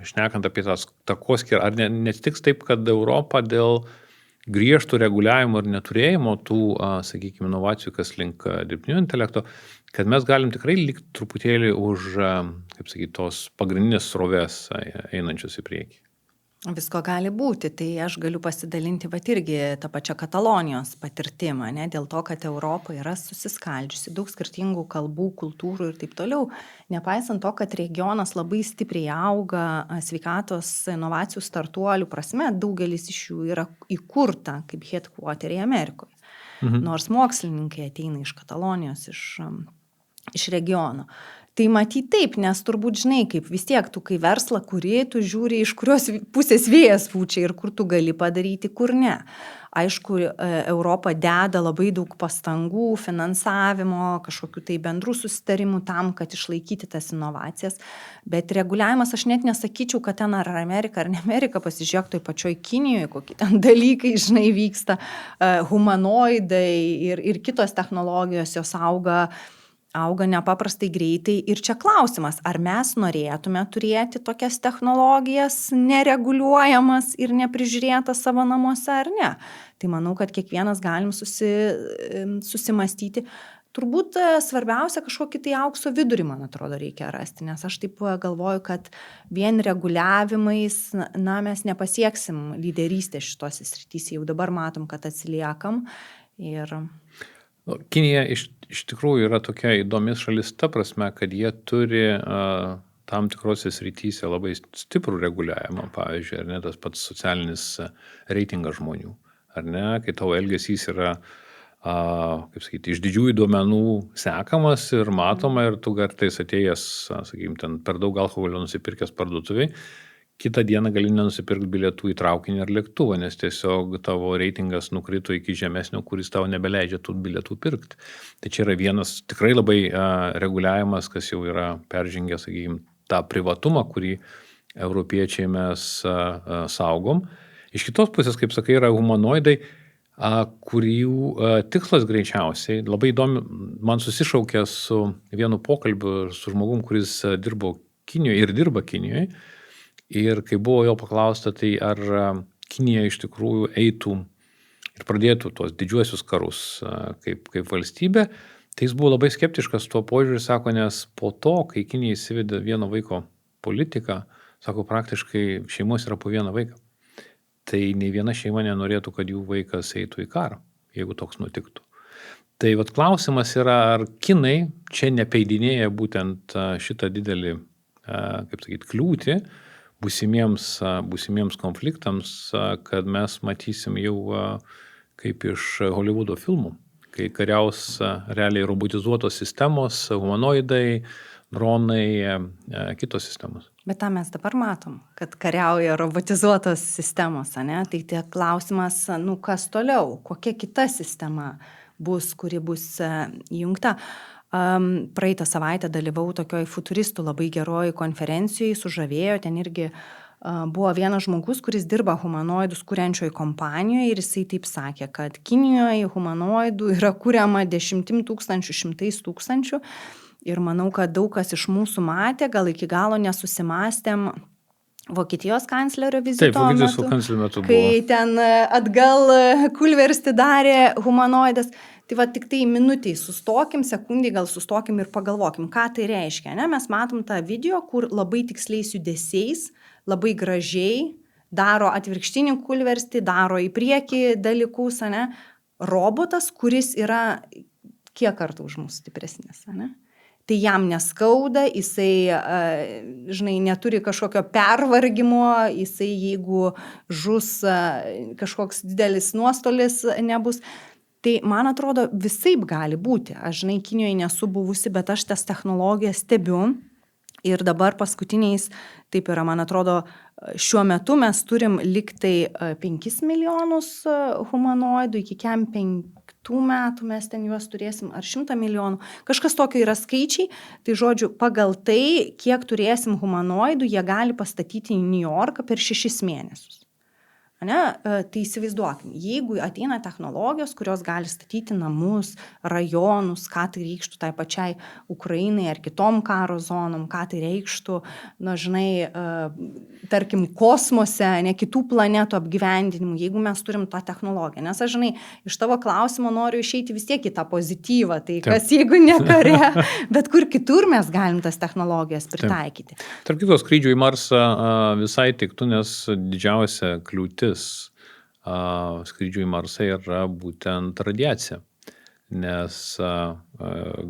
šnekant apie tą takoskyrą, ar neatsitiks taip, kad Europa dėl griežtų reguliavimo ir neturėjimo tų, sakykime, inovacijų, kas link dirbtinio intelekto, kad mes galim tikrai likti truputėlį už, kaip sakyti, tos pagrindinės srovės einančios į priekį. Visko gali būti, tai aš galiu pasidalinti irgi tą pačią Katalonijos patirtimą, ne, dėl to, kad Europa yra susiskaldžiusi, daug skirtingų kalbų, kultūrų ir taip toliau. Nepaisant to, kad regionas labai stipriai auga sveikatos inovacijų startuolių prasme, daugelis iš jų yra įkurta kaip headquarteriai Amerikoje. Nors mokslininkai ateina iš Katalonijos, iš regiono. Tai matyt taip, nes turbūt žinai, kaip vis tiek tu, kai verslą kuri, tu žiūri, iš kurios pusės vėjas pučia ir kur tu gali padaryti, kur ne. Aišku, Europa deda labai daug pastangų, finansavimo, kažkokių tai bendrų susitarimų tam, kad išlaikyti tas inovacijas, bet reguliavimas, aš net nesakyčiau, kad ten ar Amerika, ar ne Amerika, pasižiūrėk toj pačioj Kinijoje, kokie ten dalykai, žinai, vyksta, humanoidai ir kitos technologijos, jos auga nepaprastai greitai ir čia klausimas, ar mes norėtume turėti tokias technologijas nereguliuojamas ir neprižiūrėtas savo namuose ar ne. Tai manau, kad kiekvienas galim susimastyti. Turbūt svarbiausia kažkokį tai aukso vidurį, man atrodo, reikia rasti, nes aš taip galvoju, kad vien reguliavimais, mes nepasieksim lyderystės šitose srityse, jau dabar matom, kad atsiliekam ir... Kinija iš tikrųjų yra tokia įdomi šalis ta prasme, kad jie turi tam tikrose srityse labai stiprų reguliavimą, pavyzdžiui, ar ne, tas pats socialinis reitingas žmonių, ar ne, kai tavo elgesys yra, kaip sakyti, iš didžiųjų duomenų sekamas ir matoma ir tu kartais atėjęs, sakykime, ten per daug alkoholio nusipirkęs parduotuviai, kitą dieną gali nenusipirkti bilietų į traukinį ar lėktuvą, nes tiesiog tavo reitingas nukrito iki žemesnio, kuris tau nebeleidžia tų bilietų pirkti. Tai čia yra vienas tikrai labai reguliavimas, kas jau yra peržengęs, sakykime, tą privatumą, kurį europiečiai mes saugom. Iš kitos pusės, kaip sakai, yra humanoidai, kurių tikslas greičiausiai, labai įdomi, man susišaukė su vienu pokalbiu su žmogum, kuris dirbo Kinijoje ir dirba Kinijoje. Ir kai buvo jo paklausta, tai ar Kinija iš tikrųjų eitų ir pradėtų tuos didžiuosius karus kaip valstybė, tai jis buvo labai skeptiškas tuo požiūriu, sako, nes po to, kai Kinija įsivedė vieno vaiko politiką, sako, praktiškai šeimos yra po vieną vaiką. Tai nei viena šeima nenorėtų, kad jų vaikas eitų į karą, jeigu toks nutiktų. Tai vat klausimas yra, ar kinai čia nepeidinėja būtent šitą didelį, kaip sakyti, kliūtį, būsimiems konfliktams, kad mes matysim jau kaip iš Hollywoodo filmų, kai kariaus realiai robotizuotos sistemos, humanoidai, dronai, kitos sistemos. Bet tą mes dabar matom, kad kariauja robotizuotos sistemos, ne? Tai tie klausimas, kas toliau, kokia kita sistema bus, kuri bus įjungta. Praeitą savaitę dalyvau tokioj futuristų labai geroj konferencijai, sužavėjo, ten irgi buvo vienas žmogus, kuris dirba humanoidus kuriančioj kompanijoje ir jisai taip sakė, kad Kinijoje humanoidų yra kuriama 10 tūkstančių, 100 tūkstančių ir manau, kad daug kas iš mūsų matė, gal iki galo nesusimastėm Vokietijos kanclerio vizito metu, kai ten atgal Kulversti darė humanoidas. Tai va tik tai minutiai sustokim, sekundį gal sustokim ir pagalvokim, ką tai reiškia. Ne? Mes matom tą video, kur labai tiksliais judesiais, labai gražiai daro atvirkštinį Kulverstį, daro į priekį dalykus, ne? Robotas, kuris yra kiek kartų už mūsų stipresnis. Ne? Tai jam neskauda, jisai, žinai, neturi kažkokio pervargimo, jisai jeigu žus kažkoks didelis nuostolis nebus. Tai man atrodo visaip gali būti. Aš, žinai, Kinijoje nesu buvusi, bet aš tas technologijas stebiu ir dabar paskutiniais, taip yra, man atrodo, šiuo metu mes turim liktai 5 milijonus humanoidų, iki 5 metų mes ten juos turėsim, ar 100 milijonų. Kažkas tokio yra skaičiai, tai žodžiu, pagal tai, kiek turėsim humanoidų, jie gali pastatyti į New Yorką per 6 mėnesius. ane? Tai įsivaizduokim, jeigu ateina technologijos, kurios gali statyti namus, rajonus, ką tai reikštų tai pačiai Ukrainai ar kitom karo zonom, ką tai reikštų, na, žinai, tarkim, kosmose, ne kitų planetų apgyvendinimu, jeigu mes turim tą technologiją. Nes aš, žinai, iš tavo klausimo noriu išeiti vis tiek į tą pozityvą, tai kas jeigu ne kare, bet kur kitur mes galim tas technologijas pritaikyti. Tarp kito, skrydžių į Marsą visai tiktų, nes didžiausia kliūtis skrydžių į Marsą yra būtent radiacija. Nes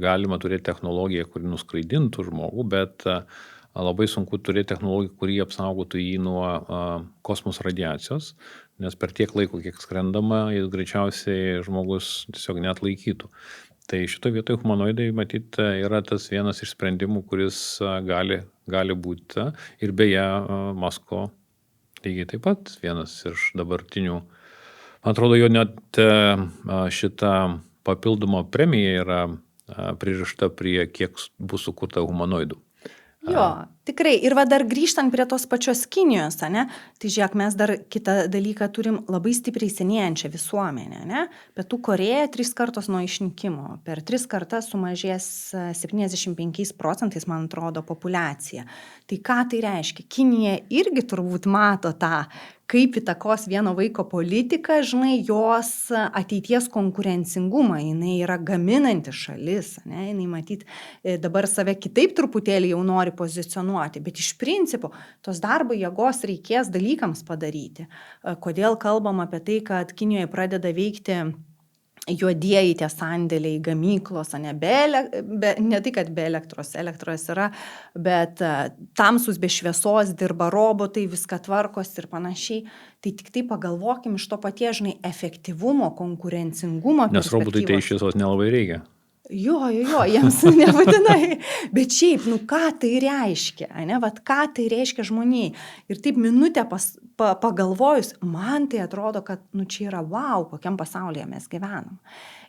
galima turėti technologiją, kuri nuskraidintų žmogų, bet labai sunku turėti technologiją, kuri apsaugotų jį nuo kosmoso radiacijos, nes per tiek laiko, kiek skrendama, jis greičiausiai žmogus tiesiog neatlaikytų. Tai šitoje vietoje humanoidai, matyt, yra tas vienas iš sprendimų, kuris gali būti. Ir beje, Masko lygiai taip pat vienas iš dabartinių. Man atrodo, jo net šita papildoma premija yra pririšta prie kiek bus sukurta humanoidų. Jo, tikrai. Ir va dar grįžtant prie tos pačios Kinijos, ne? Tai žiūrėk, mes dar kitą dalyką turim labai stipriai senėjančią visuomenę, ne? Pietų Korėja 3 kartus nuo išnykimo. Per 3 kartas sumažės 75%, man atrodo, populiacija. Tai ką tai reiškia? Kinija irgi turbūt mato tą, kaip įtakos vieno vaiko politika, žinai, jos ateities konkurencingumą. Jinai yra gaminanti šalis, ne? Jinai matyt dabar save kitaip truputėlį jau nori pozicionuoti, bet iš principo tos darbo jėgos reikės dalykams padaryti. Kodėl kalbam apie tai, kad Kinijoje pradeda veikti juodieji tie sandėliai, gamyklos, ne tai, kad be elektros yra, bet tamsus be šviesos dirba robotai, viską tvarkos ir panašiai. Tai tik tai pagalvokim iš to paties, žinai, efektyvumo, konkurencingumo. Nes robotai tai iš šviesos nelabai reikia. Jo, jiems nebūtinai. Bet šiaip, ką tai reiškia, ne? Vat ką tai reiškia žmonijai. Ir taip minutę pagalvojus, man tai atrodo, kad, čia yra wow, kokiam pasaulyje mes gyvenam.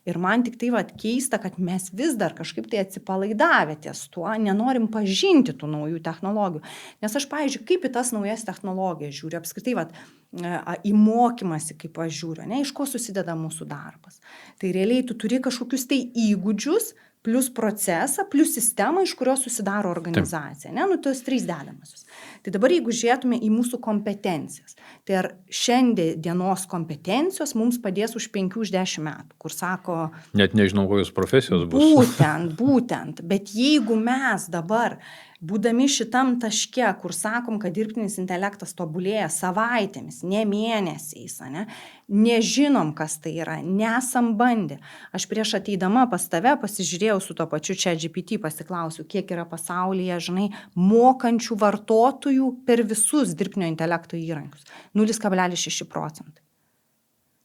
Ir man tik tai keista, kad mes vis dar kažkaip tai atsipalaidavę ties tuo, nenorim pažinti tų naujų technologijų. Nes aš, pavyzdžiui, kaip į tas naujas technologijas žiūriu, apskritai į mokymąsi, kaip aš žiūriu, ne, iš ko susideda mūsų darbas. Tai realiai tu turi kažkokius tai įgūdžius, plus procesą, plus sistemą, iš kurios susidaro organizacija. Ne? Tos 3 dedamosios. Tai dabar, jeigu žiūrėtume į mūsų kompetencijas, tai ar šiandienos kompetencijos mums padės už 5-10 metų, kur sako... Net nežinau, kokios profesijos bus. Būtent. Bet jeigu mes dabar, būdami šitam taške, kur sakom, kad dirbtinis intelektas tobulėja savaitėmis, ne mėnesiais, nežinom, kas tai yra, nesam bandę. Aš prieš ateidama pas tave pasižiūrėjau su to pačiu ChatGPT, pasiklausiu, kiek yra pasaulyje, žinai, mokančių vartotojų per visus dirbtinio intelekto įrankius. 0,6%.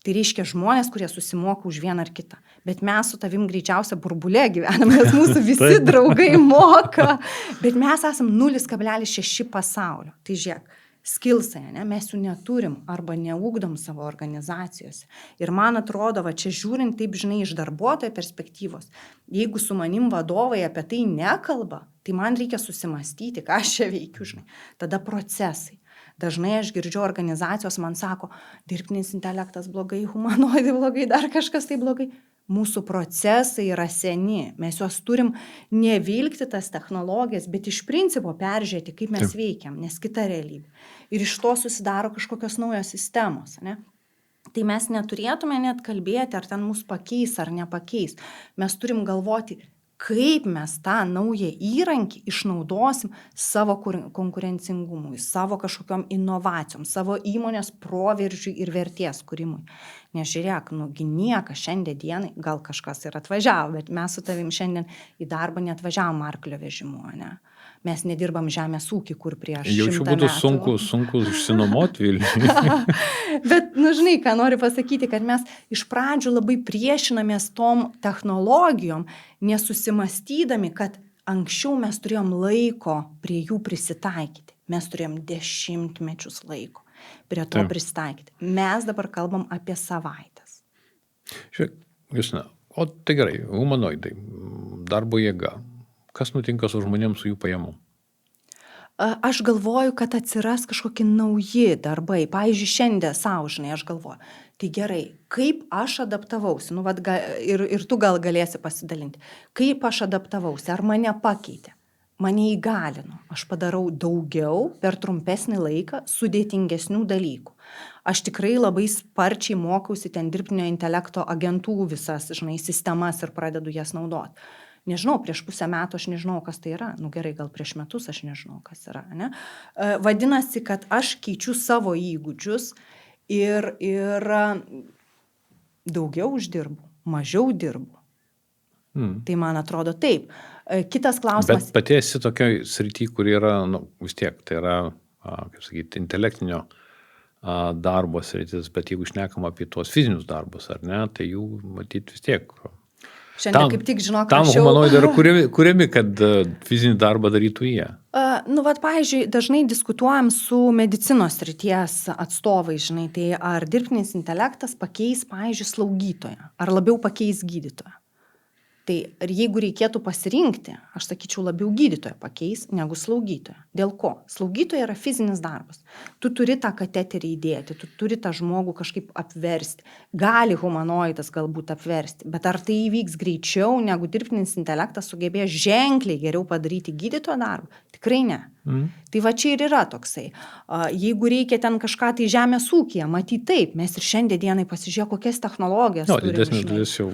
Tai reiškia žmonės, kurie susimoka už vieną ar kitą. Bet mes su tavim greičiausia burbulė gyvenam, nes mūsų visi draugai moka. Bet mes esam 0,6 pasaulio. Tai žiūrėk, skillsai, mes jų neturim arba neugdom savo organizacijose. Ir man atrodo, čia žiūrint taip, žinai, iš darbuotojo perspektyvos, jeigu su manim vadovai apie tai nekalba, tai man reikia susimastyti, ką aš čia veikiu, žinai. Tada procesai. Dažnai aš girdžiu organizacijos, man sako, dirbtinis intelektas blogai, humanoidai blogai, dar kažkas tai blogai. Mūsų procesai yra seni. Mes juos turim nevilkti tas technologijas, bet iš principo peržiūrėti, kaip mes veikiam, nes kita realybė. Ir iš to susidaro kažkokios naujos sistemos, ne? Tai mes neturėtume net kalbėti, ar ten mus pakeis ar nepakeis. Mes turim galvoti, kaip mes tą naują įrankį išnaudosim savo konkurencingumui, savo kažkokiom inovacijom, savo įmonės proveržiui ir vertės kūrimui. Nes žiūrėk, niekas šiandien dienai, gal kažkas ir atvažiavo, bet mes su tavim šiandien į darbą neatvažiavom arklio vežimu, ne? Mes nedirbam žemės ūkį, kur prieš 100 metų. Jaučiu būtų sunku išsinuomoti Vilniuje. Bet, žinai, ką noriu pasakyti, kad mes iš pradžių labai priešinamės tom technologijom, nesusimastydami, kad anksčiau mes turėjom laiko prie jų prisitaikyti. Mes turėjom 10 mečius laiko prie to prisitaikyti. Mes dabar kalbam apie savaitės. Žiūrėk, Justina, o tai gerai, humanoidai, darbo jėga. Kas nutinka su žmonėms, su jų pajamom? Aš galvoju, kad atsiras kažkokie nauji darbai. Pavyzdžiui, šiandien savo, žinai, aš galvoju, tai gerai, kaip aš adaptavausi, nu, vat, ir tu gal galėsi pasidalinti, kaip aš adaptavausi, ar mane pakeitė, mane įgalino, aš padarau daugiau per trumpesnį laiką sudėtingesnių dalykų. Aš tikrai labai sparčiai mokausi ten dirbtinio intelekto agentų visas, žinai, sistemas ir pradedu jas naudoti. Nežinau, prieš pusę metų aš nežinau, kas tai yra. Nu gerai, gal prieš metus aš nežinau, kas yra. Ne? Vadinasi, kad aš keičiu savo įgūdžius ir daugiau uždirbu, mažiau dirbu. Tai man atrodo taip. Kitas klausimas. Bet pati esi tokioj srity, kur yra, nu, vis tiek, tai yra, kaip sakyti, intelektinio darbo sritis, bet jeigu šnekam apie tuos fizinius darbus, ar ne, tai jų matyti vis tiek. Šiandien kaip tik žinok, tam humanoidai yra kuriami, kad fizinį darbą darytų jie. Nu, vat, pavyzdžiui, dažnai diskutuojam su medicinos srities atstovai, žinai, tai ar dirbtinis intelektas pakeis, pavyzdžiui, slaugytoją, ar labiau pakeis gydytoją. Tai ir jeigu reikėtų pasirinkti, aš sakyčiau, labiau gydytoją pakeis negu slaugytoją. Dėl ko? Slaugytoja yra fizinis darbas. Tu turi tą kateterį įdėti, tu turi tą žmogų kažkaip apversti. Gali humanoidas galbūt apversti, bet ar tai įvyks greičiau, negu dirbtinis intelektas sugebės ženkliai geriau padaryti gydytojo darbą? Tikrai ne. Tai va čia ir yra toksai. Jeigu reikia ten kažką tai žemės ūkyje, matyt taip, mes ir šiandien dienai pasižiūrėjome, kokias technologijas turim. Didesnis dalis jau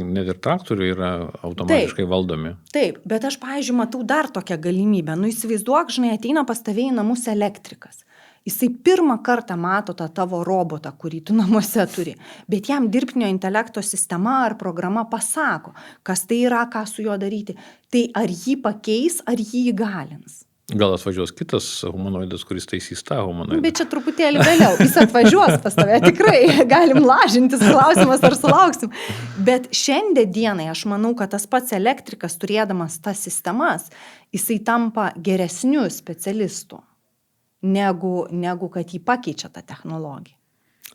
net ir traktorių yra automatiškai valdomi. Taip, bet aš, pavyzdžiui, matau dar tokią galimybę. Nu, įsivaizduok, žinai, ateina pas tave į namus elektrikas. Jisai pirmą kartą mato tą tavo robotą, kurį tu namuose turi, bet jam dirbtinio intelekto sistema ar programa pasako, kas tai yra, ką su juo daryti. Tai ar jį pakeis, ar jį įgalins? Gal atvažiuos kitas humanoidas, kuris taisys tą humanoidą. Bet čia truputėlį vėliau. Jis atvažiuos pas tave, tikrai. Galim lažintis, klausimas, ar sulauksim. Bet šiandien dienai aš manau, kad tas pats elektrikas, turėdamas tas sistemas, jisai tampa geresniu specialistu, negu kad jį pakeičia tą technologiją.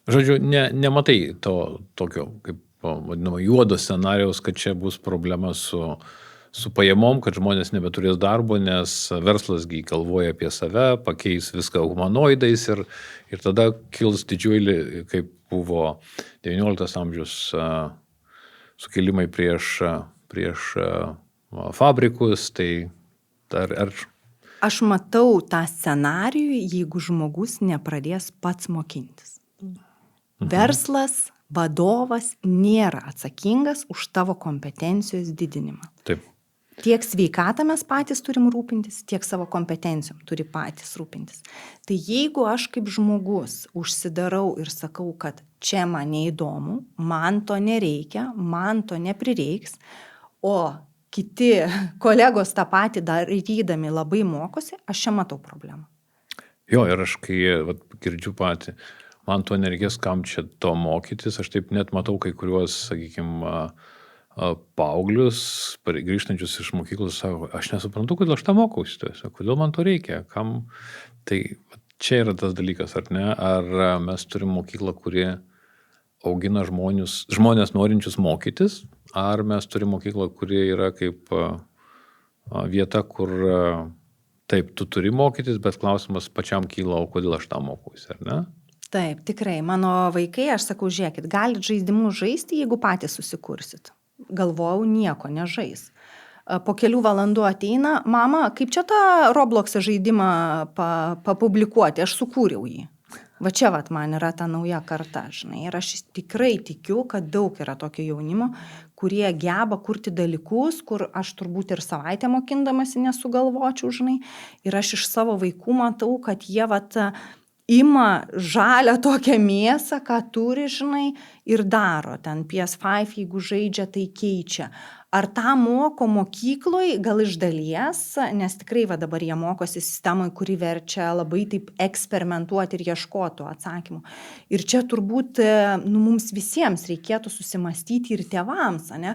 Žodžiu, nematai to tokio, kaip vadinamo, juodo scenarijaus, kad čia bus problema su pajamom, kad žmonės nebeturės darbo, nes verslasgi galvoja apie save, pakeis viską humanoidais ir tada kils didžiulį, kaip buvo 19 amžius sukilimai prieš fabrikus, tai ar... Aš matau tą scenarijų, jeigu žmogus nepradės pats mokintis. Verslas, vadovas nėra atsakingas už tavo kompetencijos didinimą. Taip. Tiek sveikatą mes patys turim rūpintis, tiek savo kompetencijom turi patys rūpintis. Tai jeigu aš kaip žmogus užsidarau ir sakau, kad čia man neįdomu, man to nereikia, man to neprireiks, o kiti kolegos tą patį darydami labai mokosi, aš čia matau problemą. Jo, ir aš kai girdžiu patį, man to nereikės, kam čia to mokytis, aš taip net matau kai kuriuos, sakykime, paauglius, grįžtančius iš mokyklos, sako, aš nesuprantu, kodėl aš tą mokausi, kodėl man to reikia, kam. Tai čia yra tas dalykas, ar ne? Ar mes turim mokyklą, kurie augina žmonės norinčius mokytis, ar mes turim mokyklą, kurie yra kaip vieta, kur taip, tu turi mokytis, bet klausimas pačiam kyla, o kodėl aš tą mokausi, ar ne? Taip, tikrai. Mano vaikai, aš sakau, žiūrėkit, galit žaidimus žaisti, jeigu patys susikursit. Galvojau, nieko nežais. Po kelių valandų ateina, mama, kaip čia tą Roblox'ą žaidimą papublikuoti, aš sukūriau jį. Va čia man yra ta nauja karta, žinai. Ir aš tikrai tikiu, kad daug yra tokio jaunimo, kurie geba kurti dalykus, kur aš turbūt ir savaitę mokindamasi nesugalvočiau, žinai. Ir aš iš savo vaikų matau, kad jie ima žalią tokią mėsą, ką turi, žinai, ir daro. Ten PS5, jeigu žaidžia, tai keičia. Ar tą moko mokykloj, gal iš dalies, nes tikrai dabar jie mokosi sistemoje, kuri verčia labai taip eksperimentuoti ir ieškoti atsakymų. Ir čia turbūt mums visiems reikėtų susimastyti ir tėvams, ne?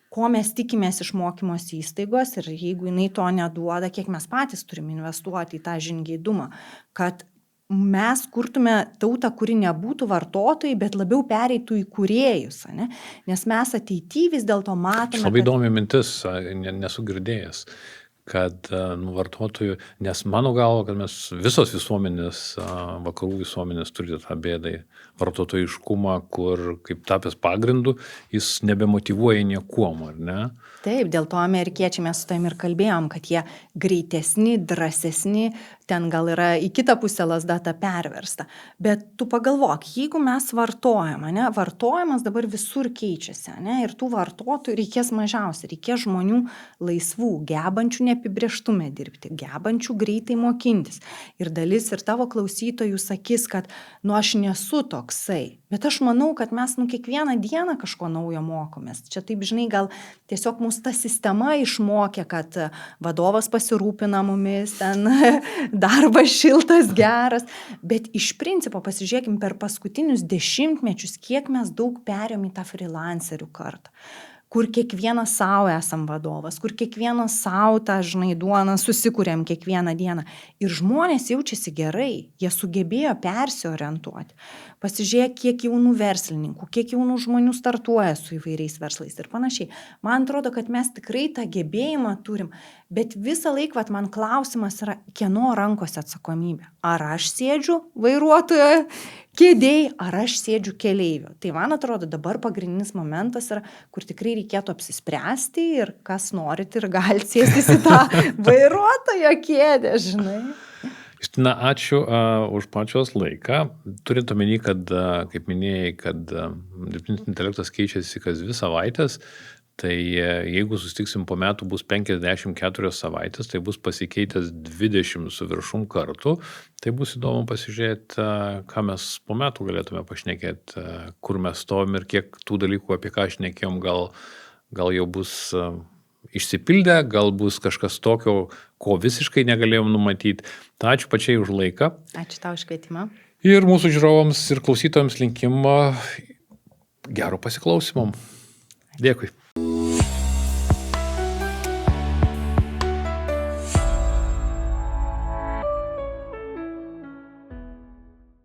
Ko mes tikimės iš mokymosi įstaigos ir jeigu jinai to neduoda, kiek mes patys turime investuoti į tą žingeidumą, kad mes kurtume tautą, kuri nebūtų vartotojai, bet labiau pereitų į kūrėjus, ne? Nes mes ateityje vis dėlto matome... Labai įdomi mintis, nesu girdėjęs, kad vartotojų, nes mano galva, kad mes visos visuomenės, vakarų visuomenės turi tą bėdą vartotojiškumą, kur kaip tapęs pagrindu, jis nebemotyvuoja niekuom, ar ne? Taip, dėl to amerikiečiai mes su tavim ir kalbėjom, kad jie greitesni, drąsesni, ten gal yra į kitą pusę lazda ta perversta. Bet tu pagalvok, jeigu mes vartojam, ne, vartojimas dabar visur keičiasi, ne, ir tų vartotojų reikės mažiausiai, reikės žmonių laisvų, gebančių neapibrėžtume dirbti, gebančių greitai mokintis. Ir dalis ir tavo klausytojų sakys, kad aš nesu toksai. Bet aš manau, kad mes kiekvieną dieną kažko naujo mokomės. Čia taip, žinai, gal tiesiog mūsų ta sistema išmokė, kad vadovas pasirūpina mumis, ten darbas šiltas, geras. Bet iš principo pasižiūrėkim per paskutinius 10 mečius, kiek mes daug perėjom į tą freelancerių kartą. Kur kiekvienas savo esam vadovas, kur kiekvienas savo tą, žinai, duoną susikūrėm kiekvieną dieną. Ir žmonės jaučiasi gerai, jie sugebėjo persiorientuoti. Pasižiūrėk, kiek jaunų verslininkų, kiek jaunų žmonių startuoja su įvairiais verslais ir panašiai. Man atrodo, kad mes tikrai tą gebėjimą turim, bet visą laiką man klausimas yra, kieno rankose atsakomybė. Ar aš sėdžiu vairuotojo kėdėj, ar aš sėdžiu keleivio. Tai man atrodo, dabar pagrindinis momentas yra, kur tikrai reikėtų apsispręsti ir kas norit ir gali sėstis į tą vairuotojo kėdę, žinai. Justina, ačiū už pačios laiką. Turint omeny, kad, kaip minėjai, kad dirbtinis intelektas keičiasi kas 2 savaitės, tai jeigu susitiksim po metų bus 54 savaitės, tai bus pasikeitęs 20 su viršum kartų. Tai bus įdomu pasižiūrėti, ką mes po metų galėtume pašnekėti, kur mes stovim ir kiek tų dalykų, apie ką šnekėjom, gal jau bus išsipildę, gal bus kažkas tokio, ko visiškai negalėjom numatyti. Tai ačiū pačiai už laiką. Ačiū tau už kvietimą. Ir mūsų žiūrovams ir klausytojams linkim gero pasiklausimo. Dėkui.